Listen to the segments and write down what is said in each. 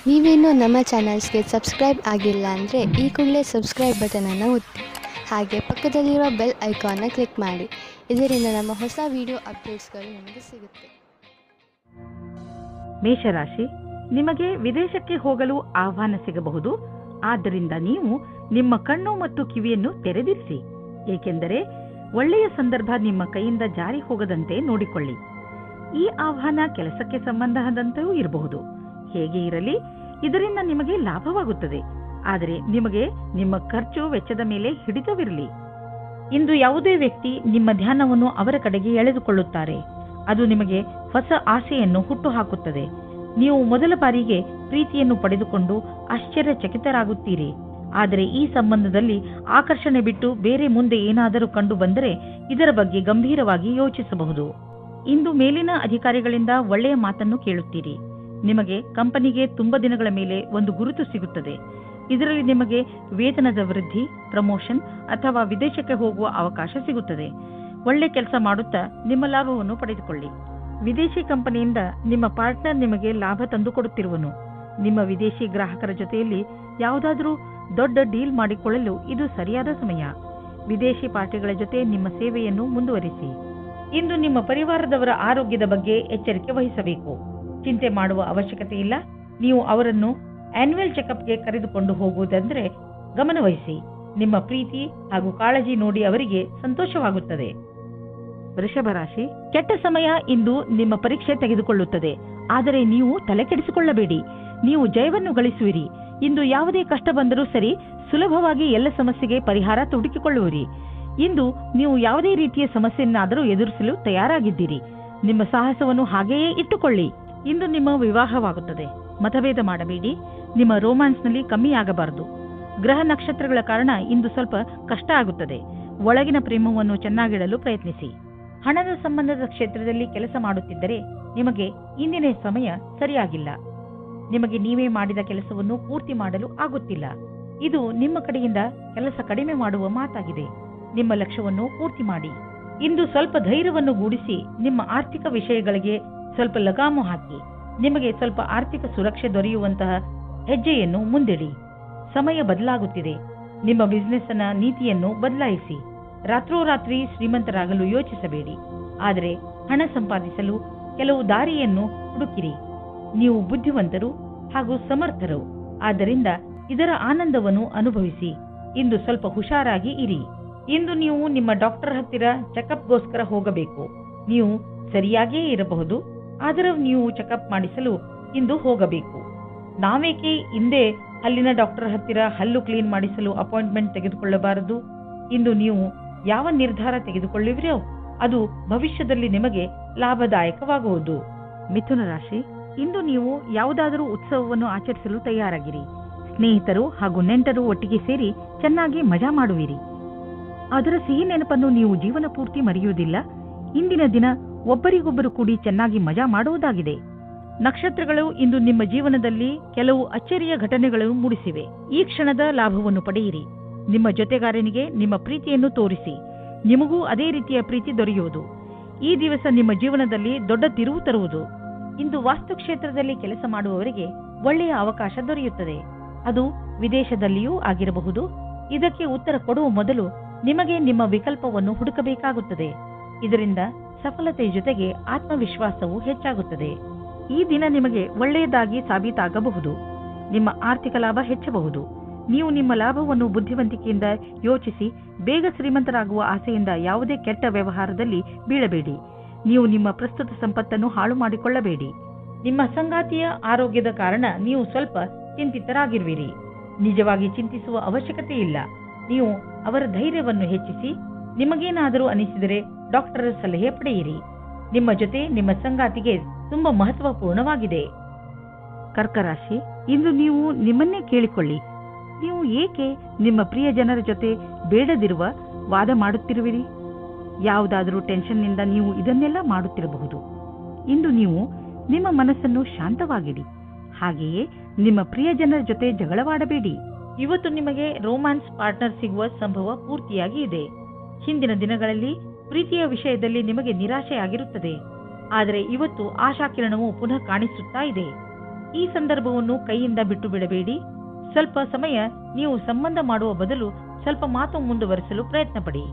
ನೀವೇನೂ ನಮ್ಮ ಚಾನಲ್ಸ್ಗೆ ಸಬ್ಸ್ಕ್ರೈಬ್ ಆಗಿಲ್ಲ ಅಂದರೆ ಈ ಕೂಡಲೇ ಸಬ್ಸ್ಕ್ರೈಬ್ ಬಟನನ್ನು ಒತ್ತಿ, ಹಾಗೆ ಪಕ್ಕದಲ್ಲಿರುವ ಬೆಲ್ ಐಕಾನ್ನ ಕ್ಲಿಕ್ ಮಾಡಿ. ಇದರಿಂದ ನಮ್ಮ ಹೊಸ ವಿಡಿಯೋ ಅಪ್ಡೇಟ್ಸ್ಗಳು ನಿಮಗೆ ಸಿಗುತ್ತೆ. ಮೇಷರಾಶಿ, ನಿಮಗೆ ವಿದೇಶಕ್ಕೆ ಹೋಗಲು ಆಹ್ವಾನ ಸಿಗಬಹುದು. ಆದ್ದರಿಂದ ನೀವು ನಿಮ್ಮ ಕಣ್ಣು ಮತ್ತು ಕಿವಿಯನ್ನು ತೆರೆದಿರಿಸಿ, ಏಕೆಂದರೆ ಒಳ್ಳೆಯ ಸಂದರ್ಭ ನಿಮ್ಮ ಕೈಯಿಂದ ಜಾರಿ ಹೋಗದಂತೆ ನೋಡಿಕೊಳ್ಳಿ. ಈ ಆಹ್ವಾನ ಕೆಲಸಕ್ಕೆ ಸಂಬಂಧದಂತೆಯೂ ಇರಬಹುದು. ಹೇಗೆ ಇರಲಿ, ಇದರಿಂದ ನಿಮಗೆ ಲಾಭವಾಗುತ್ತದೆ. ಆದರೆ ನಿಮಗೆ ನಿಮ್ಮ ಖರ್ಚು ವೆಚ್ಚದ ಮೇಲೆ ಹಿಡಿತವಿರಲಿ. ಇಂದು ಯಾವುದೇ ವ್ಯಕ್ತಿ ನಿಮ್ಮ ಧ್ಯಾನವನ್ನು ಅವರ ಕಡೆಗೆ ಎಳೆದುಕೊಳ್ಳುತ್ತಾರೆ. ಅದು ನಿಮಗೆ ಹೊಸ ಆಸೆಯನ್ನು ಹುಟ್ಟುಹಾಕುತ್ತದೆ. ನೀವು ಮೊದಲ ಬಾರಿಗೆ ಪ್ರೀತಿಯನ್ನು ಪಡೆದುಕೊಂಡು ಆಶ್ಚರ್ಯಚಕಿತರಾಗುತ್ತೀರಿ. ಆದರೆ ಈ ಸಂಬಂಧದಲ್ಲಿ ಆಕರ್ಷಣೆ ಬಿಟ್ಟು ಬೇರೆ ಮುಂದೆ ಏನಾದರೂ ಕಂಡು ಬಂದರೆ ಇದರ ಬಗ್ಗೆ ಗಂಭೀರವಾಗಿ ಯೋಚಿಸಬಹುದು. ಇಂದು ಮೇಲಿನ ಅಧಿಕಾರಿಗಳಿಂದ ಒಳ್ಳೆಯ ಮಾತನ್ನು ಕೇಳುತ್ತೀರಿ. ನಿಮಗೆ ಕಂಪನಿಗೆ ತುಂಬಾ ದಿನಗಳ ಮೇಲೆ ಒಂದು ಗುರುತು ಸಿಗುತ್ತದೆ. ಇದರಲ್ಲಿ ನಿಮಗೆ ವೇತನದ ವೃದ್ಧಿ, ಪ್ರಮೋಷನ್ ಅಥವಾ ವಿದೇಶಕ್ಕೆ ಹೋಗುವ ಅವಕಾಶ ಸಿಗುತ್ತದೆ. ಒಳ್ಳೆ ಕೆಲಸ ಮಾಡುತ್ತಾ ನಿಮ್ಮ ಲಾಭವನ್ನು ಪಡೆದುಕೊಳ್ಳಿ. ವಿದೇಶಿ ಕಂಪನಿಯಿಂದ ನಿಮ್ಮ ಪಾರ್ಟ್ನರ್ ನಿಮಗೆ ಲಾಭ ತಂದುಕೊಡುತ್ತಿರುವನು. ನಿಮ್ಮ ವಿದೇಶಿ ಗ್ರಾಹಕರ ಜೊತೆಯಲ್ಲಿ ಯಾವುದಾದರೂ ದೊಡ್ಡ ಡೀಲ್ ಮಾಡಿಕೊಳ್ಳಲು ಇದು ಸರಿಯಾದ ಸಮಯ. ವಿದೇಶಿ ಪಾರ್ಟಿಗಳ ಜೊತೆ ನಿಮ್ಮ ಸೇವೆಯನ್ನು ಮುಂದುವರಿಸಿ. ಇಂದು ನಿಮ್ಮ ಪರಿವಾರದವರ ಆರೋಗ್ಯದ ಬಗ್ಗೆ ಎಚ್ಚರಿಕೆ ವಹಿಸಬೇಕು. ಚಿಂತೆ ಮಾಡುವ ಅವಶ್ಯಕತೆ ಇಲ್ಲ. ನೀವು ಅವರನ್ನು ಆನ್ಯುವಲ್ ಚೆಕಪ್ಗೆ ಕರೆದುಕೊಂಡು ಹೋಗುವುದಂದ್ರೆ ಗಮನವಹಿಸಿ. ನಿಮ್ಮ ಪ್ರೀತಿ ಹಾಗೂ ಕಾಳಜಿ ನೋಡಿ ಅವರಿಗೆ ಸಂತೋಷವಾಗುತ್ತದೆ. ವೃಷಭ ರಾಶಿ, ಕೆಟ್ಟ ಸಮಯ ಇಂದು ನಿಮ್ಮ ಪರೀಕ್ಷೆ ತೆಗೆದುಕೊಳ್ಳುತ್ತದೆ. ಆದರೆ ನೀವು ತಲೆ ಕೆಡಿಸಿಕೊಳ್ಳಬೇಡಿ. ನೀವು ಜಯವನ್ನು ಗಳಿಸುವಿರಿ. ಇಂದು ಯಾವುದೇ ಕಷ್ಟ ಬಂದರೂ ಸರಿ, ಸುಲಭವಾಗಿ ಎಲ್ಲ ಸಮಸ್ಯೆಗೆ ಪರಿಹಾರ ಹುಡುಕಿಕೊಳ್ಳುವಿರಿ. ಇಂದು ನೀವು ಯಾವುದೇ ರೀತಿಯ ಸಮಸ್ಯೆಯನ್ನಾದರೂ ಎದುರಿಸಲು ತಯಾರಾಗಿದ್ದೀರಿ. ನಿಮ್ಮ ಸಾಹಸವನ್ನು ಹಾಗೆಯೇ ಇಟ್ಟುಕೊಳ್ಳಿ. ಇಂದು ನಿಮ್ಮ ವಿವಾಹವಾಗುತ್ತದೆ. ಮತಭೇದ ಮಾಡಬೇಡಿ. ನಿಮ್ಮ ರೋಮ್ಯಾನ್ಸ್ನಲ್ಲಿ ಕಮ್ಮಿಯಾಗಬಾರದು. ಗ್ರಹ ನಕ್ಷತ್ರಗಳ ಕಾರಣ ಇಂದು ಸ್ವಲ್ಪ ಕಷ್ಟ ಆಗುತ್ತದೆ. ಒಳಗಿನ ಪ್ರೇಮವನ್ನು ಚೆನ್ನಾಗಿಡಲು ಪ್ರಯತ್ನಿಸಿ. ಹಣದ ಸಂಬಂಧದ ಕ್ಷೇತ್ರದಲ್ಲಿ ಕೆಲಸ ಮಾಡುತ್ತಿದ್ದರೆ ನಿಮಗೆ ಇಂದಿನ ಸಮಯ ಸರಿಯಾಗಿಲ್ಲ. ನಿಮಗೆ ನೀವೇ ಮಾಡಿದ ಕೆಲಸವನ್ನು ಪೂರ್ತಿ ಮಾಡಲು ಆಗುತ್ತಿಲ್ಲ. ಇದು ನಿಮ್ಮ ಕಡೆಯಿಂದ ಕೆಲಸ ಕಡಿಮೆ ಮಾಡುವ ಮಾತಾಗಿದೆ. ನಿಮ್ಮ ಲಕ್ಷ್ಯವನ್ನು ಪೂರ್ತಿ ಮಾಡಿ. ಇಂದು ಸ್ವಲ್ಪ ಧೈರ್ಯವನ್ನು ಗೂಡಿಸಿ ನಿಮ್ಮ ಆರ್ಥಿಕ ವಿಷಯಗಳಿಗೆ ಸ್ವಲ್ಪ ಲಗಾಮು ಹಾಕಿ. ನಿಮಗೆ ಸ್ವಲ್ಪ ಆರ್ಥಿಕ ಸುರಕ್ಷೆ ದೊರೆಯುವಂತಹ ಹೆಜ್ಜೆಯನ್ನು ಮುಂದಿಡಿ. ಸಮಯ ಬದಲಾಗುತ್ತಿದೆ. ನಿಮ್ಮ ಬಿಸಿನೆಸ್ ನ ನೀತಿಯನ್ನು ಬದಲಾಯಿಸಿ. ರಾತ್ರೋರಾತ್ರಿ ಶ್ರೀಮಂತರಾಗಲು ಯೋಚಿಸಬೇಡಿ. ಆದರೆ ಹಣ ಸಂಪಾದಿಸಲು ಕೆಲವು ದಾರಿಯನ್ನು ಹುಡುಕಿರಿ. ನೀವು ಬುದ್ಧಿವಂತರು ಹಾಗೂ ಸಮರ್ಥರು. ಆದ್ದರಿಂದ ಇದರ ಆನಂದವನ್ನು ಅನುಭವಿಸಿ. ಇಂದು ಸ್ವಲ್ಪ ಹುಷಾರಾಗಿ ಇರಿ. ಇಂದು ನೀವು ನಿಮ್ಮ ಡಾಕ್ಟರ್ ಹತ್ತಿರ ಚೆಕಪ್ಗೋಸ್ಕರ ಹೋಗಬೇಕು. ನೀವು ಸರಿಯಾಗಿಯೇ ಇರಬಹುದು, ಆದರೆ ನೀವು ಚೆಕಪ್ ಮಾಡಿಸಲು ಇಂದು ಹೋಗಬೇಕು. ನಾವೇಕೆ ಹಿಂದೆ ಹಲ್ಲಿನ ಡಾಕ್ಟರ್ ಹತ್ತಿರ ಹಲ್ಲು ಕ್ಲೀನ್ ಮಾಡಿಸಲು ಅಪಾಯಿಂಟ್ಮೆಂಟ್ ತೆಗೆದುಕೊಳ್ಳಬಾರದು? ಇಂದು ನೀವು ಯಾವ ನಿರ್ಧಾರ ತೆಗೆದುಕೊಳ್ಳುವಿರೋ ಅದು ಭವಿಷ್ಯದಲ್ಲಿ ನಿಮಗೆ ಲಾಭದಾಯಕವಾಗುವುದು. ಮಿಥುನ ರಾಶಿ, ಇಂದು ನೀವು ಯಾವುದಾದರೂ ಉತ್ಸವವನ್ನು ಆಚರಿಸಲು ತಯಾರಾಗಿರಿ. ಸ್ನೇಹಿತರು ಹಾಗೂ ನೆಂಟರು ಒಟ್ಟಿಗೆ ಸೇರಿ ಚೆನ್ನಾಗಿ ಮಜಾ ಮಾಡುವಿರಿ. ಅದರ ಸಿಹಿ ನೆನಪನ್ನು ನೀವು ಜೀವನ ಪೂರ್ತಿ ಮರೆಯುವುದಿಲ್ಲ. ಇಂದಿನ ದಿನ ಒಬ್ಬರಿಗೊಬ್ಬರು ಕೂಡಿ ಚೆನ್ನಾಗಿ ಮಜಾ ಮಾಡುವುದಾಗಿದೆ. ನಕ್ಷತ್ರಗಳು ಇಂದು ನಿಮ್ಮ ಜೀವನದಲ್ಲಿ ಕೆಲವು ಅಚ್ಚರಿಯ ಘಟನೆಗಳು ಮೂಡಿಸಿವೆ. ಈ ಕ್ಷಣದ ಲಾಭವನ್ನು ಪಡೆಯಿರಿ. ನಿಮ್ಮ ಜೊತೆಗಾರನಿಗೆ ನಿಮ್ಮ ಪ್ರೀತಿಯನ್ನು ತೋರಿಸಿ. ನಿಮಗೂ ಅದೇ ರೀತಿಯ ಪ್ರೀತಿ ದೊರೆಯುವುದು. ಈ ದಿವಸ ನಿಮ್ಮ ಜೀವನದಲ್ಲಿ ದೊಡ್ಡ ತಿರುವು ತರುವುದು. ಇಂದು ವಾಸ್ತುಕ್ಷೇತ್ರದಲ್ಲಿ ಕೆಲಸ ಮಾಡುವವರಿಗೆ ಒಳ್ಳೆಯ ಅವಕಾಶ ದೊರೆಯುತ್ತದೆ. ಅದು ವಿದೇಶದಲ್ಲಿಯೂ ಆಗಿರಬಹುದು. ಇದಕ್ಕೆ ಉತ್ತರ ಕೊಡುವ ಮೊದಲು ನಿಮಗೆ ನಿಮ್ಮ ವಿಕಲ್ಪವನ್ನು ಹುಡುಕಬೇಕಾಗುತ್ತದೆ. ಇದರಿಂದ ಸಫಲತೆ ಜೊತೆಗೆ ಆತ್ಮವಿಶ್ವಾಸವೂ ಹೆಚ್ಚಾಗುತ್ತದೆ. ಈ ದಿನ ನಿಮಗೆ ಒಳ್ಳೆಯದಾಗಿ ಸಾಬೀತಾಗಬಹುದು. ನಿಮ್ಮ ಆರ್ಥಿಕ ಲಾಭ ಹೆಚ್ಚಬಹುದು. ನೀವು ನಿಮ್ಮ ಲಾಭವನ್ನು ಬುದ್ಧಿವಂತಿಕೆಯಿಂದ ಯೋಚಿಸಿ ಬೇಗ ಶ್ರೀಮಂತರಾಗುವ ಆಸೆಯಿಂದ ಯಾವುದೇ ಕೆಟ್ಟ ವ್ಯವಹಾರದಲ್ಲಿ ಬೀಳಬೇಡಿ. ನೀವು ನಿಮ್ಮ ಪ್ರಸ್ತುತ ಸಂಪತ್ತನ್ನು ಹಾಳು ಮಾಡಿಕೊಳ್ಳಬೇಡಿ. ನಿಮ್ಮ ಸಂಗಾತಿಯ ಆರೋಗ್ಯದ ಕಾರಣ ನೀವು ಸ್ವಲ್ಪ ಚಿಂತಿತರಾಗಿರುವಿರಿ. ನಿಜವಾಗಿ ಚಿಂತಿಸುವ ಅವಶ್ಯಕತೆ ಇಲ್ಲ. ನೀವು ಅವರ ಧೈರ್ಯವನ್ನು ಹೆಚ್ಚಿಸಿ. ನಿಮಗೇನಾದರೂ ಅನಿಸಿದರೆ ಡಾಕ್ಟರ್ ಸಲಹೆ ಪಡೆಯಿರಿ. ನಿಮ್ಮ ಜೊತೆ ನಿಮ್ಮ ಸಂಗಾತಿಗೆ ತುಂಬಾ ಮಹತ್ವಪೂರ್ಣವಾಗಿದೆ. ಕರ್ಕರಾಶಿ, ಇಂದು ನೀವು ನಿಮ್ಮನ್ನೇ ಕೇಳಿಕೊಳ್ಳಿ. ನೀವು ಏಕೆ ನಿಮ್ಮ ಪ್ರಿಯ ಜನರ ಜೊತೆ ಬೇಡದಿರುವ ವಾದ ಮಾಡುತ್ತಿರುವಿರಿ? ಯಾವುದಾದರೂ ಟೆನ್ಷನ್ನಿಂದ ನೀವು ಇದನ್ನೆಲ್ಲ ಮಾಡುತ್ತಿರಬಹುದು. ಇಂದು ನೀವು ನಿಮ್ಮ ಮನಸ್ಸನ್ನು ಶಾಂತವಾಗಿಡಿ. ಹಾಗೆಯೇ ನಿಮ್ಮ ಪ್ರಿಯ ಜನರ ಜೊತೆ ಜಗಳವಾಡಬೇಡಿ. ಇವತ್ತು ನಿಮಗೆ ರೋಮ್ಯಾನ್ಸ್ ಪಾರ್ಟ್ನರ್ ಸಿಗುವ ಸಂಭವ ಪೂರ್ತಿಯಾಗಿ ಇದೆ. ಹಿಂದಿನ ದಿನಗಳಲ್ಲಿ ಪ್ರೀತಿಯ ವಿಷಯದಲ್ಲಿ ನಿಮಗೆ ನಿರಾಶೆಯಾಗಿರುತ್ತದೆ. ಆದರೆ ಇವತ್ತು ಆಶಾಕಿರಣವು ಪುನಃ ಕಾಣಿಸುತ್ತಾ ಇದೆ. ಈ ಸಂದರ್ಭವನ್ನು ಕೈಯಿಂದ ಬಿಟ್ಟು ಬಿಡಬೇಡಿ. ಸ್ವಲ್ಪ ಸಮಯ ನೀವು ಸಂಬಂಧ ಮಾಡುವ ಬದಲು ಸ್ವಲ್ಪ ಮಾತು ಮುಂದುವರಿಸಲು ಪ್ರಯತ್ನ ಪಡಿ.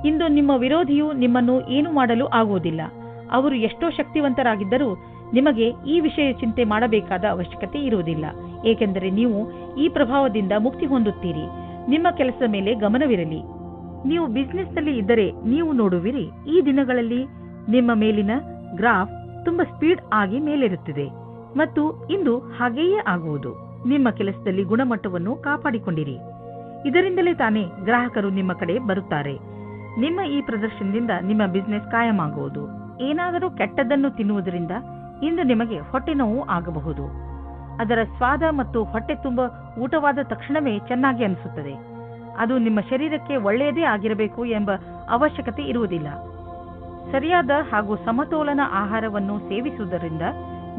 ಇಂದು ನಿಮ್ಮ ವಿರೋಧಿಯು ನಿಮ್ಮನ್ನು ಏನು ಮಾಡಲು ಆಗುವುದಿಲ್ಲ. ಅವರು ಎಷ್ಟೋ ಶಕ್ತಿವಂತರಾಗಿದ್ದರೂ ನಿಮಗೆ ಈ ವಿಷಯ ಚಿಂತೆ ಮಾಡಬೇಕಾದ ಅವಶ್ಯಕತೆ ಇರುವುದಿಲ್ಲ, ಏಕೆಂದರೆ ನೀವು ಈ ಪ್ರಭಾವದಿಂದ ಮುಕ್ತಿ ಹೊಂದುತ್ತೀರಿ. ನಿಮ್ಮ ಕೆಲಸದ ಮೇಲೆ ಗಮನವಿರಲಿ. ನೀವು ಬಿಸಿನೆಸ್ನಲ್ಲಿ ಇದ್ದರೆ ನೀವು ನೋಡುವಿರಿ, ಈ ದಿನಗಳಲ್ಲಿ ನಿಮ್ಮ ಮೇಲಿನ ಗ್ರಾಫ್ ತುಂಬಾ ಸ್ಪೀಡ್ ಆಗಿ ಮೇಲೇರುತ್ತಿದೆ ಮತ್ತು ಇಂದು ಹಾಗೆಯೇ ಆಗುವುದು. ನಿಮ್ಮ ಕೆಲಸದಲ್ಲಿ ಗುಣಮಟ್ಟವನ್ನು ಕಾಪಾಡಿಕೊಂಡಿರಿ. ಇದರಿಂದಲೇ ತಾನೇ ಗ್ರಾಹಕರು ನಿಮ್ಮ ಕಡೆ ಬರುತ್ತಾರೆ. ನಿಮ್ಮ ಈ ಪ್ರದರ್ಶನದಿಂದ ನಿಮ್ಮ ಬಿಸಿನೆಸ್ ಕಾಯಮಾಗುವುದು. ಏನಾದರೂ ಕೆಟ್ಟದ್ದನ್ನು ತಿನ್ನುವುದರಿಂದ ಇಂದು ನಿಮಗೆ ಹೊಟ್ಟೆ ನೋವು ಆಗಬಹುದು. ಅದರ ಸ್ವಾದ ಮತ್ತು ಹೊಟ್ಟೆ ತುಂಬ ಊಟವಾದ ತಕ್ಷಣವೇ ಚೆನ್ನಾಗಿ ಅನಿಸುತ್ತದೆ. ಅದು ನಿಮ್ಮ ಶರೀರಕ್ಕೆ ಒಳ್ಳೆಯದೇ ಆಗಿರಬೇಕು ಎಂಬ ಅವಶ್ಯಕತೆ ಇರುವುದಿಲ್ಲ. ಸರಿಯಾದ ಹಾಗೂ ಸಮತೋಲನ ಆಹಾರವನ್ನು ಸೇವಿಸುವುದರಿಂದ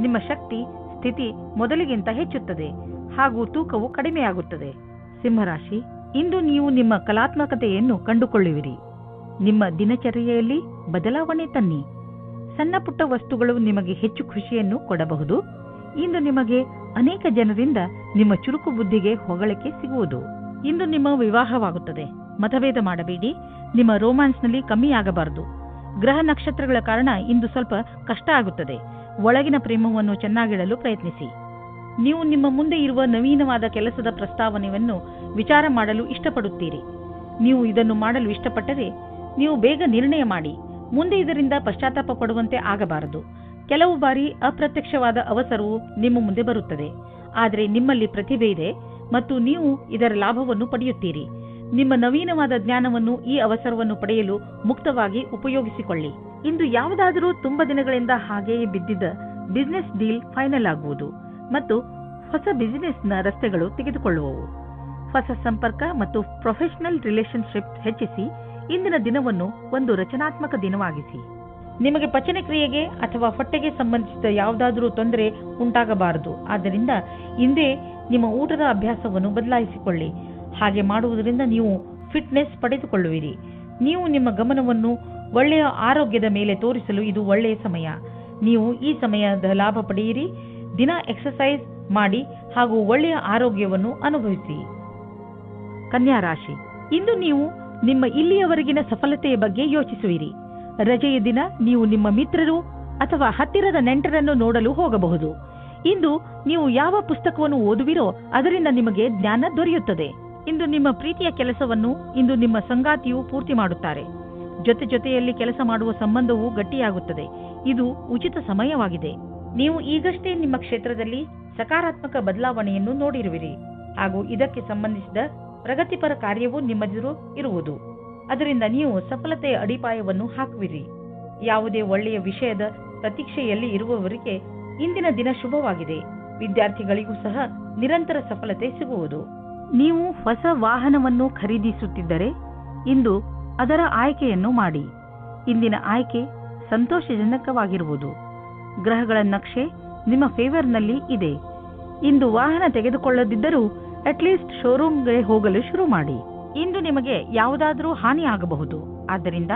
ನಿಮ್ಮ ಶಕ್ತಿ ಸ್ಥಿತಿ ಮೊದಲಿಗಿಂತ ಹೆಚ್ಚುತ್ತದೆ ಹಾಗೂ ತೂಕವು ಕಡಿಮೆಯಾಗುತ್ತದೆ. ಸಿಂಹರಾಶಿ, ಇಂದು ನೀವು ನಿಮ್ಮ ಕಲಾತ್ಮಕತೆಯನ್ನು ಕಂಡುಕೊಳ್ಳುವಿರಿ. ನಿಮ್ಮ ದಿನಚರ್ಯೆಯಲ್ಲಿ ಬದಲಾವಣೆ ತನ್ನಿ. ಸಣ್ಣ ಪುಟ್ಟ ವಸ್ತುಗಳು ನಿಮಗೆ ಹೆಚ್ಚು ಖುಷಿಯನ್ನು ಕೊಡಬಹುದು. ಇಂದು ನಿಮಗೆ ಅನೇಕ ಜನರಿಂದ ನಿಮ್ಮ ಚುರುಕು ಬುದ್ಧಿಗೆ ಹೊಗಳಿಕೆ ಸಿಗುವುದು. ಇಂದು ನಿಮ್ಮ ವಿವಾಹವಾಗುತ್ತದೆ. ಮತಭೇದ ಮಾಡಬೇಡಿ. ನಿಮ್ಮ ರೋಮ್ಯಾನ್ಸ್ನಲ್ಲಿ ಕಮ್ಮಿಯಾಗಬಾರದು. ಗ್ರಹ ನಕ್ಷತ್ರಗಳ ಕಾರಣ ಇಂದು ಸ್ವಲ್ಪ ಕಷ್ಟ ಆಗುತ್ತದೆ. ಒಳಗಿನ ಪ್ರೇಮವನ್ನು ಚೆನ್ನಾಗಿಡಲು ಪ್ರಯತ್ನಿಸಿ. ನೀವು ನಿಮ್ಮ ಮುಂದೆ ಇರುವ ನವೀನವಾದ ಕೆಲಸದ ಪ್ರಸ್ತಾವನೆಯನ್ನು ವಿಚಾರ ಮಾಡಲು ಇಷ್ಟಪಡುತ್ತೀರಿ. ನೀವು ಇದನ್ನು ಮಾಡಲು ಇಷ್ಟಪಟ್ಟರೆ ನೀವು ಬೇಗ ನಿರ್ಣಯ ಮಾಡಿ. ಮುಂದೆ ಇದರಿಂದ ಪಶ್ಚಾತ್ತಾಪ ಪಡುವಂತೆ ಆಗಬಾರದು. ಕೆಲವು ಬಾರಿ ಅಪ್ರತ್ಯಕ್ಷವಾದ ಅವಸರವು ನಿಮ್ಮ ಮುಂದೆ ಬರುತ್ತದೆ, ಆದರೆ ನಿಮ್ಮಲ್ಲಿ ಪ್ರತಿಭೆ ಇದೆ ಮತ್ತು ನೀವು ಇದರ ಲಾಭವನ್ನು ಪಡೆಯುತ್ತೀರಿ. ನಿಮ್ಮ ನವೀನವಾದ ಜ್ಞಾನವನ್ನು ಈ ಅವಸರವನ್ನು ಪಡೆಯಲು ಮುಕ್ತವಾಗಿ ಉಪಯೋಗಿಸಿಕೊಳ್ಳಿ. ಇಂದು ಯಾವುದಾದರೂ ತುಂಬಾ ದಿನಗಳಿಂದ ಹಾಗೆಯೇ ಬಿದ್ದಿದ್ದ ಬಿಸಿನೆಸ್ ಡೀಲ್ ಫೈನಲ್ ಆಗುವುದು ಮತ್ತು ಹೊಸ ಬಿಸಿನೆಸ್ನ ರಸ್ತೆಗಳು ತೆಗೆದುಕೊಳ್ಳುವವು. ಹೊಸ ಸಂಪರ್ಕ ಮತ್ತು ಪ್ರೊಫೆಷನಲ್ ರಿಲೇಶನ್ಶಿಪ್ ಹೆಚ್ಚಿಸಿ. ಇಂದಿನ ದಿನವನ್ನು ಒಂದು ರಚನಾತ್ಮಕ ದಿನವಾಗಿಸಿ. ನಿಮಗೆ ಪಚನ ಕ್ರಿಯೆಗೆ ಅಥವಾ ಹೊಟ್ಟೆಗೆ ಸಂಬಂಧಿಸಿದ ಯಾವುದಾದರೂ ತೊಂದರೆ ಉಂಟಾಗಬಾರದು. ಆದ್ದರಿಂದ ಇಂದೇ ನಿಮ್ಮ ಊಟದ ಅಭ್ಯಾಸವನ್ನು ಬದಲಾಯಿಸಿಕೊಳ್ಳಿ. ಹಾಗೆ ಮಾಡುವುದರಿಂದ ನೀವು ಫಿಟ್ನೆಸ್ ಪಡೆದುಕೊಳ್ಳುವಿರಿ. ನೀವು ನಿಮ್ಮ ಗಮನವನ್ನು ಒಳ್ಳೆಯ ಆರೋಗ್ಯದ ಮೇಲೆ ತೋರಿಸಲು ಇದು ಒಳ್ಳೆಯ ಸಮಯ. ನೀವು ಈ ಸಮಯದ ಲಾಭ ಪಡೆಯಿರಿ. ದಿನ ಎಕ್ಸರ್ಸೈಸ್ ಮಾಡಿ ಹಾಗೂ ಒಳ್ಳೆಯ ಆರೋಗ್ಯವನ್ನು ಅನುಭವಿಸಿ. ಕನ್ಯಾ ರಾಶಿ, ಇಂದು ನೀವು ನಿಮ್ಮ ಇಲ್ಲಿಯವರೆಗಿನ ಸಫಲತೆಯ ಬಗ್ಗೆ ಯೋಚಿಸುವಿರಿ. ರಜೆಯ ದಿನ ನೀವು ನಿಮ್ಮ ಮಿತ್ರರು ಅಥವಾ ಹತ್ತಿರದ ನೆಂಟರನ್ನು ನೋಡಲು ಹೋಗಬಹುದು. ಇಂದು ನೀವು ಯಾವ ಪುಸ್ತಕವನ್ನು ಓದುವಿರೋ ಅದರಿಂದ ನಿಮಗೆ ಜ್ಞಾನ ದೊರೆಯುತ್ತದೆ. ಇಂದು ನಿಮ್ಮ ಪ್ರೀತಿಯ ಕೆಲಸವನ್ನು ಇಂದು ನಿಮ್ಮ ಸಂಗಾತಿಯು ಪೂರ್ತಿ ಮಾಡುತ್ತಾರೆ. ಜೊತೆಯಲ್ಲಿ ಕೆಲಸ ಮಾಡುವ ಸಂಬಂಧವು ಗಟ್ಟಿಯಾಗುತ್ತದೆ. ಇದು ಉಚಿತ ಸಮಯವಾಗಿದೆ. ನೀವು ಈಗಷ್ಟೇ ನಿಮ್ಮ ಕ್ಷೇತ್ರದಲ್ಲಿ ಸಕಾರಾತ್ಮಕ ಬದಲಾವಣೆಯನ್ನು ನೋಡಿರುವಿರಿ ಹಾಗೂ ಇದಕ್ಕೆ ಸಂಬಂಧಿಸಿದ ಪ್ರಗತಿಪರ ಕಾರ್ಯವೂ ನಿಮ್ಮೆದುರು ಇರುವುದು. ಅದರಿಂದ ನೀವು ಸಫಲತೆಯ ಅಡಿಪಾಯವನ್ನು ಹಾಕುವಿರಿ. ಯಾವುದೇ ಒಳ್ಳೆಯ ವಿಷಯದ ಪ್ರತೀಕ್ಷೆಯಲ್ಲಿ ಇರುವವರಿಗೆ ಇಂದಿನ ದಿನ ಶುಭವಾಗಿದೆ. ವಿದ್ಯಾರ್ಥಿಗಳಿಗೂ ಸಹ ನಿರಂತರ ಸಫಲತೆ ಸಿಗುವುದು. ನೀವು ಹೊಸ ವಾಹನವನ್ನು ಖರೀದಿಸುತ್ತಿದ್ದರೆ ಇಂದು ಅದರ ಆಯ್ಕೆಯನ್ನು ಮಾಡಿ. ಇಂದಿನ ಆಯ್ಕೆ ಸಂತೋಷಜನಕವಾಗಿರುವುದು. ಗ್ರಹಗಳ ನಕ್ಷೆ ನಿಮ್ಮ ಫೇವರ್ನಲ್ಲಿ ಇದೆ. ಇಂದು ವಾಹನ ತೆಗೆದುಕೊಳ್ಳದಿದ್ದರೂ ಅಟ್ಲೀಸ್ಟ್ ಶೋರೂಮ್ಗೆ ಹೋಗಲು ಶುರು ಮಾಡಿ. ಇಂದು ನಿಮಗೆ ಯಾವುದಾದರೂ ಹಾನಿ ಆಗಬಹುದು. ಆದ್ದರಿಂದ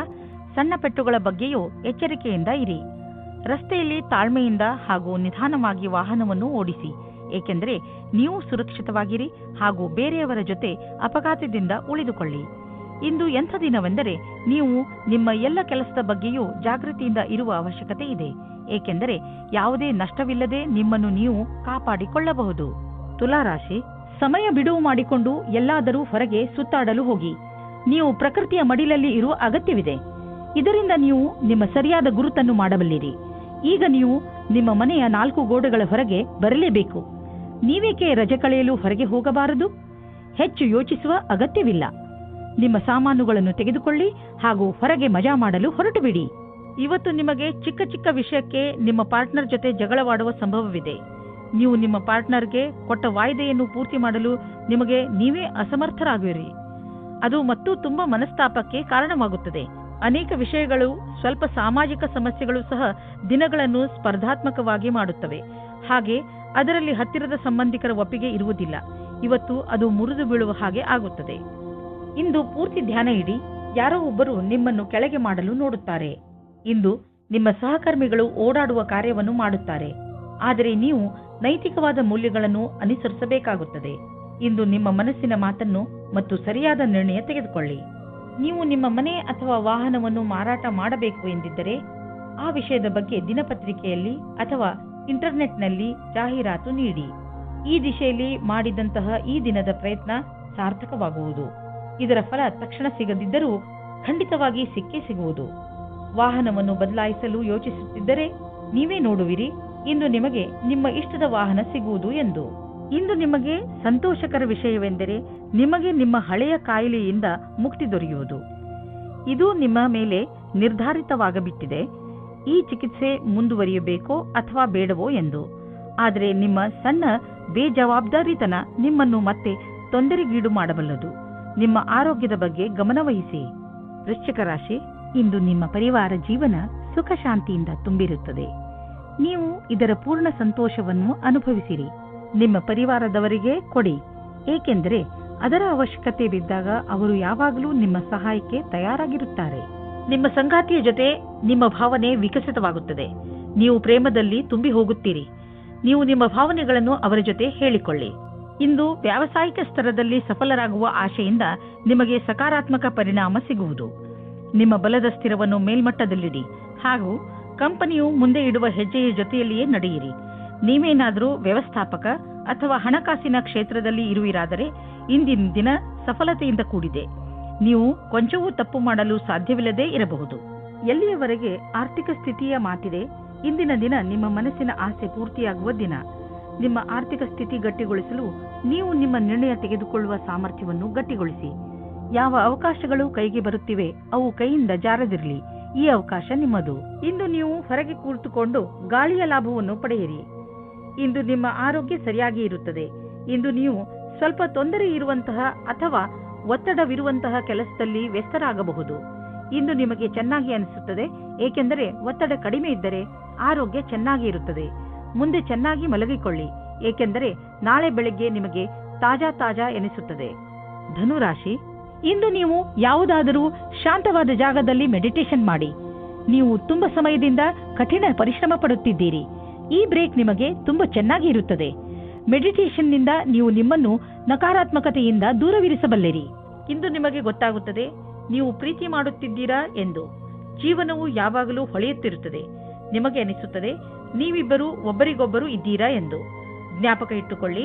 ಸಣ್ಣ ಪೆಟ್ಟುಗಳ ಬಗ್ಗೆಯೂ ಎಚ್ಚರಿಕೆಯಿಂದ ಇರಿ. ರಸ್ತೆಯಲ್ಲಿ ತಾಳ್ಮೆಯಿಂದ ಹಾಗೂ ನಿಧಾನವಾಗಿ ವಾಹನವನ್ನು ಓಡಿಸಿ, ಏಕೆಂದರೆ ನೀವು ಸುರಕ್ಷಿತವಾಗಿರಿ ಹಾಗೂ ಬೇರೆಯವರ ಜೊತೆ ಅಪಘಾತದಿಂದ ಉಳಿದುಕೊಳ್ಳಿ. ಇಂದು ಎಂಥ ದಿನವೆಂದರೆ ನೀವು ನಿಮ್ಮ ಎಲ್ಲ ಕೆಲಸದ ಬಗ್ಗೆಯೂ ಜಾಗೃತಿಯಿಂದ ಇರುವ ಅವಶ್ಯಕತೆ ಇದೆ, ಏಕೆಂದರೆ ಯಾವುದೇ ನಷ್ಟವಿಲ್ಲದೆ ನಿಮ್ಮನ್ನು ನೀವು ಕಾಪಾಡಿಕೊಳ್ಳಬಹುದು. ತುಲಾರಾಶಿ, ಸಮಯ ಬಿಡುವು ಮಾಡಿಕೊಂಡು ಎಲ್ಲಾದರೂ ಹೊರಗೆ ಸುತ್ತಾಡಲು ಹೋಗಿ. ನೀವು ಪ್ರಕೃತಿಯ ಮಡಿಲಲ್ಲಿ ಇರುವ ಅಗತ್ಯವಿದೆ. ಇದರಿಂದ ನೀವು ನಿಮ್ಮ ಸರಿಯಾದ ಗುರುತನ್ನು ಮಾಡಬಲ್ಲಿರಿ. ಈಗ ನೀವು ನಿಮ್ಮ ಮನೆಯ 4 ಗೋಡೆಗಳ ಹೊರಗೆ ಬರಲೇಬೇಕು. ನೀವೇಕೆ ರಜೆ ಕಳೆಯಲು ಹೊರಗೆ ಹೋಗಬಾರದು? ಹೆಚ್ಚು ಯೋಚಿಸುವ ಅಗತ್ಯವಿಲ್ಲ. ನಿಮ್ಮ ಸಾಮಾನುಗಳನ್ನು ತೆಗೆದುಕೊಳ್ಳಿ ಹಾಗೂ ಹೊರಗೆ ಮಜಾ ಮಾಡಲು ಹೊರಟು ಬಿಡಿ. ಇವತ್ತು ನಿಮಗೆ ಚಿಕ್ಕ ಚಿಕ್ಕ ವಿಷಯಕ್ಕೆ ನಿಮ್ಮ ಪಾರ್ಟ್ನರ್ ಜೊತೆ ಜಗಳವಾಡುವ ಸಂಭವವಿದೆ. ನೀವು ನಿಮ್ಮ ಪಾರ್ಟ್ನರ್ಗೆ ಕೊಟ್ಟ ವಾಯ್ದೆಯನ್ನು ಪೂರ್ತಿ ಮಾಡಲು ನಿಮಗೆ ನೀವೇ ಅಸಮರ್ಥರಾಗುವಿರಿ. ಅದು ಮತ್ತು ತುಂಬಾ ಮನಸ್ತಾಪಕ್ಕೆ ಕಾರಣವಾಗುತ್ತದೆ. ಅನೇಕ ವಿಷಯಗಳು, ಸ್ವಲ್ಪ ಸಾಮಾಜಿಕ ಸಮಸ್ಯೆಗಳು ಸಹ ದಿನಗಳನ್ನು ಸ್ಪರ್ಧಾತ್ಮಕವಾಗಿ ಮಾಡುತ್ತವೆ. ಹಾಗೆ ಅದರಲ್ಲಿ ಹತ್ತಿರದ ಸಂಬಂಧಿಕರ ಒಪ್ಪಿಗೆ ಇರುವುದಿಲ್ಲ. ಇವತ್ತು ಅದು ಮುರಿದು ಬೀಳುವ ಹಾಗೆ ಆಗುತ್ತದೆ. ಇಂದು ಪೂರ್ತಿ ಧ್ಯಾನ ಇಡಿ. ಯಾರೋ ಒಬ್ಬರು ನಿಮ್ಮನ್ನು ಕೆಳಗೆ ಮಾಡಲು ನೋಡುತ್ತಾರೆ. ಇಂದು ನಿಮ್ಮ ಸಹಕರ್ಮಿಗಳು ಓಡಾಡುವ ಕಾರ್ಯವನ್ನು ಮಾಡುತ್ತಾರೆ, ಆದರೆ ನೀವು ನೈತಿಕವಾದ ಮೌಲ್ಯಗಳನ್ನು ಅನುಸರಿಸಬೇಕಾಗುತ್ತದೆ. ಇಂದು ನಿಮ್ಮ ಮನಸ್ಸಿನ ಮಾತನ್ನು ಮತ್ತು ಸರಿಯಾದ ನಿರ್ಣಯ ತೆಗೆದುಕೊಳ್ಳಿ. ನೀವು ನಿಮ್ಮ ಮನೆ ಅಥವಾ ವಾಹನವನ್ನು ಮಾರಾಟ ಮಾಡಬೇಕು ಎಂದಿದ್ದರೆ ಆ ವಿಷಯದ ಬಗ್ಗೆ ದಿನಪತ್ರಿಕೆಯಲ್ಲಿ ಅಥವಾ ಇಂಟರ್ನೆಟ್ನಲ್ಲಿ ಜಾಹೀರಾತು ನೀಡಿ. ಈ ದಿಶೆಯಲ್ಲಿ ಮಾಡಿದಂತಹ ಈ ದಿನದ ಪ್ರಯತ್ನ ಸಾರ್ಥಕವಾಗುವುದು. ಇದರ ಫಲ ತಕ್ಷಣ ಸಿಗದಿದ್ದರೂ ಖಂಡಿತವಾಗಿ ಸಿಕ್ಕೇ ಸಿಗುವುದು. ವಾಹನವನ್ನು ಬದಲಾಯಿಸಲು ಯೋಚಿಸುತ್ತಿದ್ದರೆ ನೀವೇ ನೋಡುವಿರಿ ಇಂದು ನಿಮಗೆ ನಿಮ್ಮ ಇಷ್ಟದ ವಾಹನ ಸಿಗುವುದು ಎಂದು. ಇಂದು ನಿಮಗೆ ಸಂತೋಷಕರ ವಿಷಯವೆಂದರೆ ನಿಮಗೆ ನಿಮ್ಮ ಹಳೆಯ ಕಾಯಿಲೆಯಿಂದ ಮುಕ್ತಿ ದೊರೆಯುವುದು. ಇದು ನಿಮ್ಮ ಮೇಲೆ ನಿರ್ಧಾರಿತವಾಗಬಿಟ್ಟಿದೆ. ಈ ಚಿಕಿತ್ಸೆ ಮುಂದುವರಿಯಬೇಕೋ ಅಥವಾ ಬೇಡವೋ ಎಂದು. ಆದರೆ ನಿಮ್ಮ ಸಣ್ಣ ಬೇಜವಾಬ್ದಾರಿತನ ನಿಮ್ಮನ್ನು ಮತ್ತೆ ತೊಂದರೆಗೀಡು ಮಾಡಬಲ್ಲದು. ನಿಮ್ಮ ಆರೋಗ್ಯದ ಬಗ್ಗೆ ಗಮನವಹಿಸಿ. ವೃಶ್ಚಿಕ ರಾಶಿ, ಇಂದು ನಿಮ್ಮ ಪರಿವಾರ ಜೀವನ ಸುಖ ಶಾಂತಿಯಿಂದ ತುಂಬಿರುತ್ತದೆ. ನೀವು ಇದರ ಪೂರ್ಣ ಸಂತೋಷವನ್ನು ಅನುಭವಿಸಿರಿ. ನಿಮ್ಮ ಪರಿವಾರದವರಿಗೆ ಕೊಡಿ, ಏಕೆಂದರೆ ಅದರ ಅವಶ್ಯಕತೆ ಬಿದ್ದಾಗ ಅವರು ಯಾವಾಗಲೂ ನಿಮ್ಮ ಸಹಾಯಕ್ಕೆ ತಯಾರಾಗಿರುತ್ತಾರೆ. ನಿಮ್ಮ ಸಂಗಾತಿಯ ಜೊತೆ ನಿಮ್ಮ ಭಾವನೆ ವಿಕಸಿತವಾಗುತ್ತದೆ. ನೀವು ಪ್ರೇಮದಲ್ಲಿ ತುಂಬಿ ಹೋಗುತ್ತೀರಿ. ನೀವು ನಿಮ್ಮ ಭಾವನೆಗಳನ್ನು ಅವರ ಜೊತೆ ಹೇಳಿಕೊಳ್ಳಿ. ಇಂದು ವ್ಯಾವಸಾಯಿಕ ಸ್ತರದಲ್ಲಿ ಸಫಲರಾಗುವ ಆಶೆಯಿಂದ ನಿಮಗೆ ಸಕಾರಾತ್ಮಕ ಪರಿಣಾಮ ಸಿಗುವುದು. ನಿಮ್ಮ ಬಲದ ಸ್ಥಿರವನ್ನು ಮೇಲ್ಮಟ್ಟದಲ್ಲಿಡಿ ಹಾಗೂ ಕಂಪನಿಯು ಮುಂದೆ ಇಡುವ ಹೆಜ್ಜೆಯ ಜೊತೆಯಲ್ಲಿಯೇ ನಡೆಯಿರಿ. ನೀವೇನಾದರೂ ವ್ಯವಸ್ಥಾಪಕ ಅಥವಾ ಹಣಕಾಸಿನ ಕ್ಷೇತ್ರದಲ್ಲಿ ಇರುವಿರಾದರೆ ಇಂದಿನ ದಿನ ಸಫಲತೆಯಿಂದ ಕೂಡಿದೆ. ನೀವು ಕೊಂಚವೂ ತಪ್ಪು ಮಾಡಲು ಸಾಧ್ಯವಿಲ್ಲದೆ ಇರಬಹುದು. ಎಲ್ಲಿಯವರೆಗೆ ಆರ್ಥಿಕ ಸ್ಥಿತಿಯ ಮಾತಿದೆ, ಇಂದಿನ ದಿನ ನಿಮ್ಮ ಮನಸ್ಸಿನ ಆಸೆ ಪೂರ್ತಿಯಾಗುವ ದಿನ. ನಿಮ್ಮ ಆರ್ಥಿಕ ಸ್ಥಿತಿ ಗಟ್ಟಿಗೊಳಿಸಲು ನೀವು ನಿಮ್ಮ ನಿರ್ಣಯ ತೆಗೆದುಕೊಳ್ಳುವ ಸಾಮರ್ಥ್ಯವನ್ನು ಗಟ್ಟಿಗೊಳಿಸಿ. ಯಾವ ಅವಕಾಶಗಳು ಕೈಗೆ ಬರುತ್ತಿವೆ ಅವು ಕೈಯಿಂದ ಜಾರದಿರಲಿ. ಈ ಅವಕಾಶ ನಿಮ್ಮದು. ಇಂದು ನೀವು ಹೊರಗೆ ಕುಳಿತುಕೊಂಡು ಗಾಳಿಯ ಲಾಭವನ್ನು ಪಡೆಯಿರಿ. ಇಂದು ನಿಮ್ಮ ಆರೋಗ್ಯ ಸರಿಯಾಗಿ ಇರುತ್ತದೆ. ಇಂದು ನೀವು ಸ್ವಲ್ಪ ತೊಂದರೆ ಇರುವಂತಹ ಅಥವಾ ಒತ್ತಡವಿರುವಂತಹ ಕೆಲಸದಲ್ಲಿ ವ್ಯಸ್ತರಾಗಬಹುದು. ಇಂದು ನಿಮಗೆ ಚೆನ್ನಾಗಿ ಅನಿಸುತ್ತದೆ, ಏಕೆಂದರೆ ಒತ್ತಡ ಕಡಿಮೆ ಇದ್ದರೆ ಆರೋಗ್ಯ ಚೆನ್ನಾಗಿ ಇರುತ್ತದೆ. ಮುಂದೆ ಚೆನ್ನಾಗಿ ಮಲಗಿಕೊಳ್ಳಿ, ಏಕೆಂದರೆ ನಾಳೆ ಬೆಳಗ್ಗೆ ನಿಮಗೆ ತಾಜಾ ಎನಿಸುತ್ತದೆ. ಧನುರಾಶಿ, ಇಂದು ನೀವು ಯಾವುದಾದರೂ ಶಾಂತವಾದ ಜಾಗದಲ್ಲಿ ಮೆಡಿಟೇಷನ್ ಮಾಡಿ. ನೀವು ತುಂಬಾ ಸಮಯದಿಂದ ಕಠಿಣ ಪರಿಶ್ರಮ ಪಡುತ್ತಿದ್ದೀರಿ. ಈ ಬ್ರೇಕ್ ನಿಮಗೆ ತುಂಬಾ ಚೆನ್ನಾಗಿ ಇರುತ್ತದೆ. ಮೆಡಿಟೇಷನ್ನಿಂದ ನೀವು ನಿಮ್ಮನ್ನು ನಕಾರಾತ್ಮಕತೆಯಿಂದ ದೂರವಿರಿಸಬಲ್ಲಿರಿ. ಇಂದು ನಿಮಗೆ ಗೊತ್ತಾಗುತ್ತದೆ ನೀವು ಪ್ರೀತಿ ಮಾಡುತ್ತಿದ್ದೀರಾ ಎಂದು. ಜೀವನವು ಯಾವಾಗಲೂ ಹೊಳೆಯುತ್ತಿರುತ್ತದೆ. ನಿಮಗೆ ಅನಿಸುತ್ತದೆ ನೀವಿಬ್ಬರು ಒಬ್ಬರಿಗೊಬ್ಬರು ಇದ್ದೀರಾ ಎಂದು. ಜ್ಞಾಪಕ ಇಟ್ಟುಕೊಳ್ಳಿ,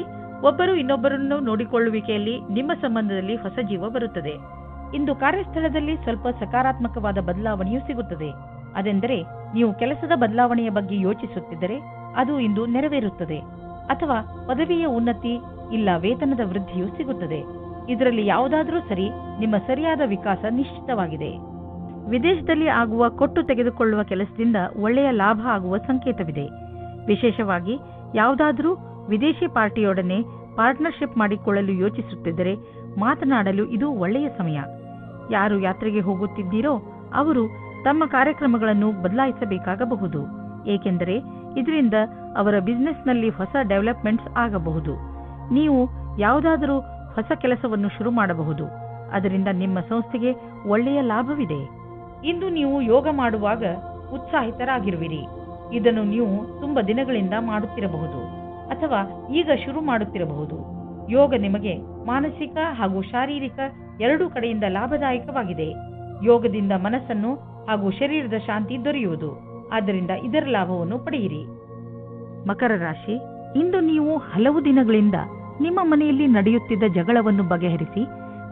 ಒಬ್ಬರು ಇನ್ನೊಬ್ಬರನ್ನು ನೋಡಿಕೊಳ್ಳುವಿಕೆಯಲ್ಲಿ ನಿಮ್ಮ ಸಂಬಂಧದಲ್ಲಿ ಹೊಸ ಜೀವ ಬರುತ್ತದೆ. ಇಂದು ಕಾರ್ಯಸ್ಥಳದಲ್ಲಿ ಸ್ವಲ್ಪ ಸಕಾರಾತ್ಮಕವಾದ ಬದಲಾವಣೆಯೂ ಸಿಗುತ್ತದೆ. ಅದೆಂದರೆ ನೀವು ಕೆಲಸದ ಬದಲಾವಣೆಯ ಬಗ್ಗೆ ಯೋಚಿಸುತ್ತಿದ್ದರೆ ಅದು ಇಂದು ನೆರವೇರುತ್ತದೆ. ಅಥವಾ ಪದವಿಯ ಉನ್ನತಿ ಇಲ್ಲ ವೇತನದ ವೃದ್ಧಿಯೂ ಸಿಗುತ್ತದೆ. ಇದರಲ್ಲಿ ಯಾವುದಾದರೂ ಸರಿ, ನಿಮ್ಮ ಸರಿಯಾದ ವಿಕಾಸ ನಿಶ್ಚಿತವಾಗಿದೆ. ವಿದೇಶದಲ್ಲಿ ಆಗುವ ಕೊಟ್ಟು ತೆಗೆದುಕೊಳ್ಳುವ ಕೆಲಸದಿಂದ ಒಳ್ಳೆಯ ಲಾಭ ಆಗುವ ಸಂಕೇತವಿದೆ. ವಿಶೇಷವಾಗಿ ಯಾವುದಾದರೂ ವಿದೇಶಿ ಪಾರ್ಟಿಯೊಡನೆ ಪಾರ್ಟ್ನರ್ಶಿಪ್ ಮಾಡಿಕೊಳ್ಳಲು ಯೋಚಿಸುತ್ತಿದ್ದರೆ ಮಾತನಾಡಲು ಇದು ಒಳ್ಳೆಯ ಸಮಯ. ಯಾರು ಯಾತ್ರೆಗೆ ಹೋಗುತ್ತಿದ್ದೀರೋ ಅವರು ತಮ್ಮ ಕಾರ್ಯಕ್ರಮಗಳನ್ನು ಬದಲಾಯಿಸಬೇಕಾಗಬಹುದು, ಏಕೆಂದರೆ ಇದರಿಂದ ಅವರ ಬಿಸಿನೆಸ್ನಲ್ಲಿ ಹೊಸ ಡೆವಲಪ್ಮೆಂಟ್ಸ್ ಆಗಬಹುದು. ನೀವು ಯಾವುದಾದರೂ ಹೊಸ ಕೆಲಸವನ್ನು ಶುರು ಮಾಡಬಹುದು. ಅದರಿಂದ ನಿಮ್ಮ ಸಂಸ್ಥೆಗೆ ಒಳ್ಳೆಯ ಲಾಭವಿದೆ. ಇಂದು ನೀವು ಯೋಗ ಮಾಡುವಾಗ ಉತ್ಸಾಹಿತರಾಗಿರುವಿರಿ. ಇದನ್ನು ನೀವು ತುಂಬಾ ದಿನಗಳಿಂದ ಮಾಡುತ್ತಿರಬಹುದು ಅಥವಾ ಈಗ ಶುರು ಮಾಡುತ್ತಿರಬಹುದು. ಯೋಗ ನಿಮಗೆ ಮಾನಸಿಕ ಹಾಗೂ ಶಾರೀರಿಕ ಎರಡೂ ಕಡೆಯಿಂದ ಲಾಭದಾಯಕವಾಗಿದೆ. ಯೋಗದಿಂದ ಮನಸ್ಸನ್ನು ಹಾಗೂ ಶರೀರದ ಶಾಂತಿ ದೊರೆಯುವುದು. ಆದ್ದರಿಂದ ಇದರ ಲಾಭವನ್ನು ಪಡೆಯಿರಿ. ಮಕರ ರಾಶಿ, ಇಂದು ನೀವು ಹಲವು ದಿನಗಳಿಂದ ನಿಮ್ಮ ಮನೆಯಲ್ಲಿ ನಡೆಯುತ್ತಿದ್ದ ಜಗಳವನ್ನು ಬಗೆಹರಿಸಿ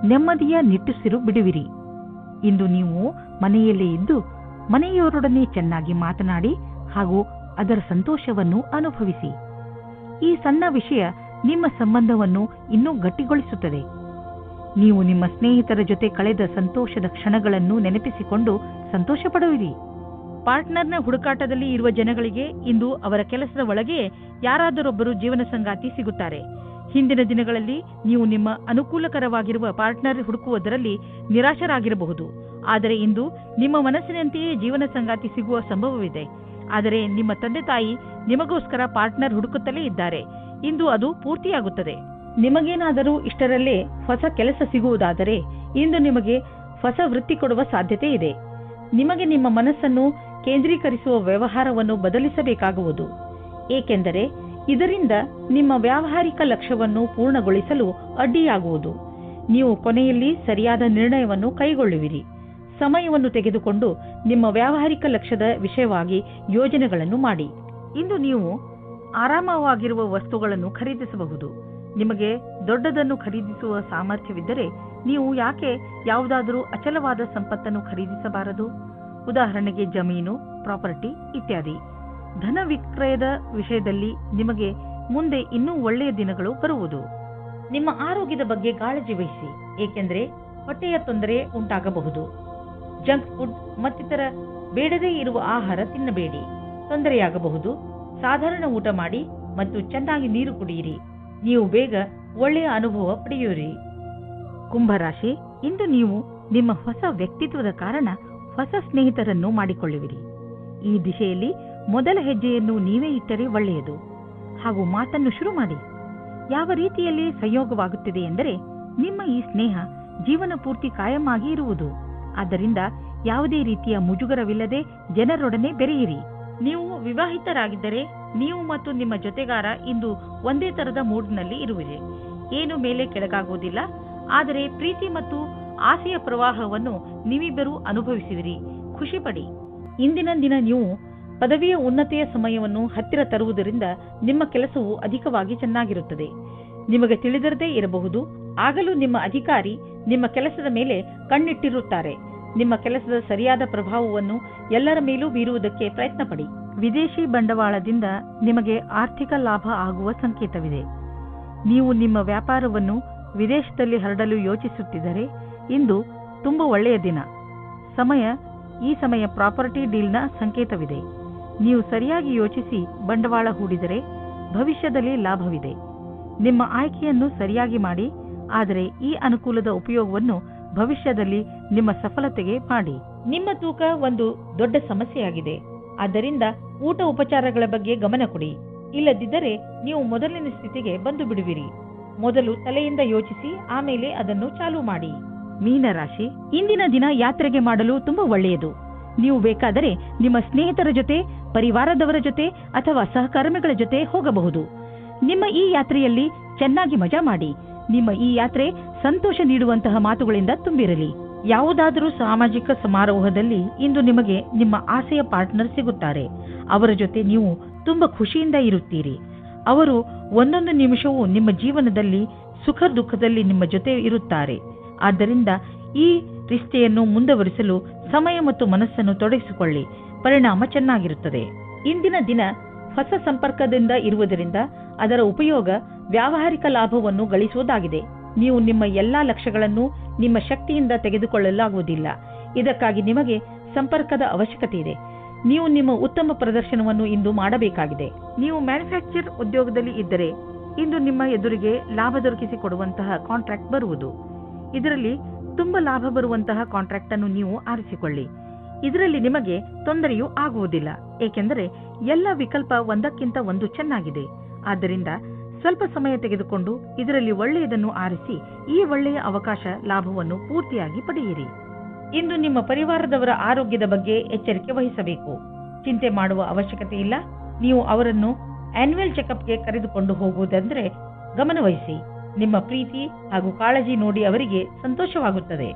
ನೆಮ್ಮದಿಯ ನಿಟ್ಟುಸಿರು ಬಿಡುವಿರಿ. ಇಂದು ನೀವು ಮನೆಯಲ್ಲೇ ಇದ್ದು ಮನೆಯವರೊಡನೆ ಚೆನ್ನಾಗಿ ಮಾತನಾಡಿ ಹಾಗೂ ಅದರ ಸಂತೋಷವನ್ನು ಅನುಭವಿಸಿ. ಈ ಸಣ್ಣ ವಿಷಯ ನಿಮ್ಮ ಸಂಬಂಧವನ್ನು ಇನ್ನೂ ಗಟ್ಟಿಗೊಳಿಸುತ್ತದೆ. ನೀವು ನಿಮ್ಮ ಸ್ನೇಹಿತರ ಜೊತೆ ಕಳೆದ ಸಂತೋಷದ ಕ್ಷಣಗಳನ್ನು ನೆನಪಿಸಿಕೊಂಡು ಸಂತೋಷ ಪಡುವಿರಿ. ಪಾರ್ಟ್ನರ್ನ ಹುಡುಕಾಟದಲ್ಲಿ ಇರುವ ಜನಗಳಿಗೆ ಇಂದು ಅವರ ಕೆಲಸದ ಒಳಗೆ ಯಾರಾದರೊಬ್ಬರು ಜೀವನ ಸಂಗಾತಿ ಸಿಗುತ್ತಾರೆ. ಹಿಂದಿನ ದಿನಗಳಲ್ಲಿ ನೀವು ನಿಮ್ಮ ಅನುಕೂಲಕರವಾಗಿರುವ ಪಾರ್ಟ್ನರ್ ಹುಡುಕುವುದರಲ್ಲಿ ನಿರಾಶರಾಗಿರಬಹುದು. ಆದರೆ ಇಂದು ನಿಮ್ಮ ಮನಸ್ಸಿನಂತೆಯೇ ಜೀವನ ಸಂಗಾತಿ ಸಿಗುವ ಸಂಭವವಿದೆ. ಆದರೆ ನಿಮ್ಮ ತಂದೆ ತಾಯಿ ನಿಮಗೋಸ್ಕರ ಪಾರ್ಟ್ನರ್ ಹುಡುಕುತ್ತಲೇ ಇದ್ದಾರೆ. ಇಂದು ಅದು ಪೂರ್ತಿಯಾಗುತ್ತದೆ. ನಿಮಗೇನಾದರೂ ಇಷ್ಟರಲ್ಲೇ ಹೊಸ ಕೆಲಸ ಸಿಗುವುದಾದರೆ ಇಂದು ನಿಮಗೆ ಹೊಸ ವೃತ್ತಿ ಕೊಡುವ ಸಾಧ್ಯತೆ ಇದೆ. ನಿಮಗೆ ನಿಮ್ಮ ಮನಸ್ಸನ್ನು ಕೇಂದ್ರೀಕರಿಸುವ ವ್ಯವಹಾರವನ್ನು ಬದಲಿಸಬೇಕಾಗುವುದು, ಏಕೆಂದರೆ ಇದರಿಂದ ನಿಮ್ಮ ವ್ಯಾವಹಾರಿಕ ಲಕ್ಷ್ಯವನ್ನು ಪೂರ್ಣಗೊಳಿಸಲು ಅಡ್ಡಿಯಾಗುವುದು. ನೀವು ಕೊನೆಯಲ್ಲಿ ಸರಿಯಾದ ನಿರ್ಣಯವನ್ನು ಕೈಗೊಳ್ಳುವಿರಿ. ಸಮಯವನ್ನು ತೆಗೆದುಕೊಂಡು ನಿಮ್ಮ ವ್ಯಾವಹಾರಿಕ ಲಕ್ಷ್ಯದ ವಿಷಯವಾಗಿ ಯೋಜನೆಗಳನ್ನು ಮಾಡಿ. ಇಂದು ನೀವು ಆರಾಮವಾಗಿರುವ ವಸ್ತುಗಳನ್ನು ಖರೀದಿಸಬಹುದು. ನಿಮಗೆ ದೊಡ್ಡದನ್ನು ಖರೀದಿಸುವ ಸಾಮರ್ಥ್ಯವಿದ್ದರೆ ನೀವು ಯಾಕೆ ಯಾವುದಾದರೂ ಅಚಲವಾದ ಸಂಪತ್ತನ್ನು ಖರೀದಿಸಬಾರದು? ಉದಾಹರಣೆಗೆ ಜಮೀನು, ಪ್ರಾಪರ್ಟಿ ಇತ್ಯಾದಿ. ಧನ ವಿಕ್ರಯದ ವಿಷಯದಲ್ಲಿ ನಿಮಗೆ ಮುಂದೆ ಇನ್ನೂ ಒಳ್ಳೆಯ ದಿನಗಳು ಬರುವುದು. ನಿಮ್ಮ ಆರೋಗ್ಯದ ಬಗ್ಗೆ ಕಾಳಜಿ ವಹಿಸಿ, ಏಕೆಂದರೆ ಹೊಟ್ಟೆಯ ತೊಂದರೆ ಉಂಟಾಗಬಹುದು. ಜಂಕ್ ಫುಡ್ ಮತ್ತಿತರ ಬೇಡದೇ ಇರುವ ಆಹಾರ ತಿನ್ನಬೇಡಿ, ತೊಂದರೆಯಾಗಬಹುದು. ಸಾಧಾರಣ ಊಟ ಮಾಡಿ ಮತ್ತು ಚೆನ್ನಾಗಿ ನೀರು ಕುಡಿಯಿರಿ. ನೀವು ಬೇಗ ಒಳ್ಳೆಯ ಅನುಭವ ಪಡೆಯುವಿರಿ. ಕುಂಭರಾಶಿ, ಇಂದು ನೀವು ನಿಮ್ಮ ಹೊಸ ವ್ಯಕ್ತಿತ್ವದ ಕಾರಣ ಹೊಸ ಸ್ನೇಹಿತರನ್ನು ಮಾಡಿಕೊಳ್ಳುವಿರಿ. ಈ ದಿಶೆಯಲ್ಲಿ ಮೊದಲ ಹೆಜ್ಜೆಯನ್ನು ನೀವೇ ಇಟ್ಟರೆ ಒಳ್ಳೆಯದು. ಹಾಗೂ ಮಾತನ್ನು ಶುರು ಮಾಡಿ. ಯಾವ ರೀತಿಯಲ್ಲಿ ಸಂಯೋಗವಾಗುತ್ತಿದೆ ಎಂದರೆ ನಿಮ್ಮ ಈ ಸ್ನೇಹ ಜೀವನ ಪೂರ್ತಿ ಕಾಯಮಾಗಿ ಇರುವುದು. ಆದ್ದರಿಂದ ಯಾವುದೇ ರೀತಿಯ ಮುಜುಗರವಿಲ್ಲದೆ ಜನರೊಡನೆ ಬೆರೆಯಿರಿ. ನೀವು ವಿವಾಹಿತರಾಗಿದ್ದರೆ ನೀವು ಮತ್ತು ನಿಮ್ಮ ಜೊತೆಗಾರ ಇಂದು ಒಂದೇ ತರದ ಮೂಡ್ನಲ್ಲಿ ಇರುವಿರಿ. ಏನು ಮೇಲೆ ಕೆಳಗಾಗುವುದಿಲ್ಲ, ಆದರೆ ಪ್ರೀತಿ ಮತ್ತು ಆಸೆಯ ಪ್ರವಾಹವನ್ನು ನೀವಿಬ್ಬರೂ ಅನುಭವಿಸುವಿರಿ. ಖುಷಿಪಡಿ. ಇಂದಿನ ದಿನ ನೀವು ಪದವಿಯ ಉನ್ನತಿಯ ಸಮಯವನ್ನು ಹತ್ತಿರ ತರುವುದರಿಂದ ನಿಮ್ಮ ಕೆಲಸವು ಅಧಿಕವಾಗಿ ಚೆನ್ನಾಗಿರುತ್ತದೆ. ನಿಮಗೆ ತಿಳಿದಿರದೇ ಇರಬಹುದು, ಆಗಲೂ ನಿಮ್ಮ ಅಧಿಕಾರಿ ನಿಮ್ಮ ಕೆಲಸದ ಮೇಲೆ ಕಣ್ಣಿಟ್ಟಿರುತ್ತಾರೆ. ನಿಮ್ಮ ಕೆಲಸದ ಸರಿಯಾದ ಪ್ರಭಾವವನ್ನು ಎಲ್ಲರ ಮೇಲೂ ಬೀರುವುದಕ್ಕೆ ಪ್ರಯತ್ನ ಪಡಿ. ವಿದೇಶಿ ಬಂಡವಾಳದಿಂದ ನಿಮಗೆ ಆರ್ಥಿಕ ಲಾಭ ಆಗುವ ಸಂಕೇತವಿದೆ. ನೀವು ನಿಮ್ಮ ವ್ಯಾಪಾರವನ್ನು ವಿದೇಶದಲ್ಲಿ ಹರಡಲು ಯೋಚಿಸುತ್ತಿದ್ದರೆ ಇಂದು ತುಂಬ ಒಳ್ಳೆಯ ದಿನ. ಈ ಸಮಯ ಪ್ರಾಪರ್ಟಿ ಡೀಲ್ನ ಸಂಕೇತವಿದೆ. ನೀವು ಸರಿಯಾಗಿ ಯೋಚಿಸಿ ಬಂಡವಾಳ ಹೂಡಿದರೆ ಭವಿಷ್ಯದಲ್ಲಿ ಲಾಭವಿದೆ. ನಿಮ್ಮ ಆಯ್ಕೆಯನ್ನು ಸರಿಯಾಗಿ ಮಾಡಿ, ಆದರೆ ಈ ಅನುಕೂಲದ ಉಪಯೋಗವನ್ನು ಭವಿಷ್ಯದಲ್ಲಿ ನಿಮ್ಮ ಸಫಲತೆಗೆ ಮಾಡಿ. ನಿಮ್ಮ ತೂಕ ಒಂದು ದೊಡ್ಡ ಸಮಸ್ಯೆಯಾಗಿದೆ. ಆದ್ದರಿಂದ ಊಟ ಉಪಚಾರಗಳ ಬಗ್ಗೆ ಗಮನ ಕೊಡಿ. ಇಲ್ಲದಿದ್ದರೆ ನೀವು ಮೊದಲಿನ ಸ್ಥಿತಿಗೆ ಬಂದು ಬಿಡುವಿರಿ. ಮೊದಲು ತಲೆಯಿಂದ ಯೋಚಿಸಿ, ಆಮೇಲೆ ಅದನ್ನು ಚಾಲೂ ಮಾಡಿ. ಮೀನರಾಶಿ, ಇಂದಿನ ದಿನ ಯಾತ್ರೆಗೆ ಮಾಡಲು ತುಂಬಾ ಒಳ್ಳೆಯದು. ನೀವು ಬೇಕಾದರೆ ನಿಮ್ಮ ಸ್ನೇಹಿತರ ಜೊತೆ, ಪರಿವಾರದವರ ಜೊತೆ ಅಥವಾ ಸಹಕರ್ಮಿಗಳ ಜೊತೆ ಹೋಗಬಹುದು. ನಿಮ್ಮ ಈ ಯಾತ್ರೆಯಲ್ಲಿ ಚೆನ್ನಾಗಿ ಮಜಾ ಮಾಡಿ. ನಿಮ್ಮ ಈ ಯಾತ್ರೆ ಸಂತೋಷ ನೀಡುವಂತಹ ಮಾತುಗಳಿಂದ ತುಂಬಿರಲಿ. ಯಾವುದಾದರೂ ಸಾಮಾಜಿಕ ಸಮಾರೋಹದಲ್ಲಿ ಇಂದು ನಿಮಗೆ ನಿಮ್ಮ ಆಸೆಯ ಪಾರ್ಟ್ನರ್ ಸಿಗುತ್ತಾರೆ. ಅವರ ಜೊತೆ ನೀವು ತುಂಬಾ ಖುಷಿಯಿಂದ ಇರುತ್ತೀರಿ. ಅವರು ಒಂದೊಂದು ನಿಮಿಷವೂ ನಿಮ್ಮ ಜೀವನದಲ್ಲಿ ಸುಖ ದುಃಖದಲ್ಲಿ ನಿಮ್ಮ ಜೊತೆ ಇರುತ್ತಾರೆ. ಆದ್ದರಿಂದ ಈ ರಿಶ್ತೆಯನ್ನು ಮುಂದುವರಿಸಲು ಸಮಯ ಮತ್ತು ಮನಸ್ಸನ್ನು ತೊಡಗಿಸಿಕೊಳ್ಳಿ. ಪರಿಣಾಮ ಚೆನ್ನಾಗಿರುತ್ತದೆ. ಇಂದಿನ ದಿನ ಹೊಸ ಸಂಪರ್ಕದಿಂದ ಇರುವುದರಿಂದ ಅದರ ಉಪಯೋಗ ವ್ಯಾವಹಾರಿಕ ಲಾಭವನ್ನು ಗಳಿಸುವುದಾಗಿದೆ. ನೀವು ನಿಮ್ಮ ಎಲ್ಲಾ ಲಕ್ಷ್ಯಗಳನ್ನು ನಿಮ್ಮ ಶಕ್ತಿಯಿಂದ ತೆಗೆದುಕೊಳ್ಳಲಾಗುವುದಿಲ್ಲ. ಇದಕ್ಕಾಗಿ ನಿಮಗೆ ಸಂಪರ್ಕದ ಅವಶ್ಯಕತೆ ಇದೆ. ನೀವು ನಿಮ್ಮ ಉತ್ತಮ ಪ್ರದರ್ಶನವನ್ನು ಇಂದು ಮಾಡಬೇಕಾಗಿದೆ. ನೀವು ಮ್ಯಾನುಫ್ಯಾಕ್ಚರ್ ಉದ್ಯೋಗದಲ್ಲಿ ಇದ್ದರೆ ಇಂದು ನಿಮ್ಮ ಎದುರಿಗೆ ಲಾಭ ದೊರಕಿಸಿಕೊಡುವಂತಹ ಕಾಂಟ್ರಾಕ್ಟ್ ಬರುವುದು. ಇದರಲ್ಲಿ ತುಂಬಾ ಲಾಭ ಬರುವಂತಹ ಕಾಂಟ್ರಾಕ್ಟ್ ಅನ್ನು ನೀವು ಆರಿಸಿಕೊಳ್ಳಿ. ಇದರಲ್ಲಿ ನಿಮಗೆ ತೊಂದರೆಯೂ ಆಗುವುದಿಲ್ಲ, ಏಕೆಂದರೆ ಎಲ್ಲ ವಿಕಲ್ಪ ಒಂದಕ್ಕಿಂತ ಒಂದು ಚೆನ್ನಾಗಿದೆ. ಆದ್ದರಿಂದ ಸ್ವಲ್ಪ ಸಮಯ ತೆಗೆದುಕೊಂಡು ಇದರಲ್ಲಿ ಒಳ್ಳೆಯದನ್ನು ಆರಿಸಿ ಈ ಒಳ್ಳೆಯ ಅವಕಾಶ ಲಾಭವನ್ನು ಪೂರ್ತಿಯಾಗಿ ಪಡೆಯಿರಿ. ಇಂದು ನಿಮ್ಮ ಪರಿವಾರದವರ ಆರೋಗ್ಯದ ಬಗ್ಗೆ ಎಚ್ಚರಿಕೆ ವಹಿಸಬೇಕು. ಚಿಂತೆ ಮಾಡುವ ಅವಶ್ಯಕತೆ ಇಲ್ಲ. ನೀವು ಅವರನ್ನು ಆನ್ಯುವಲ್ ಚೆಕಪ್ಗೆ ಕರೆದುಕೊಂಡು ಹೋಗುವುದಂದ್ರೆ ಗಮನವಹಿಸಿ. ನಿಮ್ಮ ಪ್ರೀತಿ ಹಾಗೂ ಕಾಳಜಿ ನೋಡಿ ಅವರಿಗೆ ಸಂತೋಷವಾಗುತ್ತದೆ.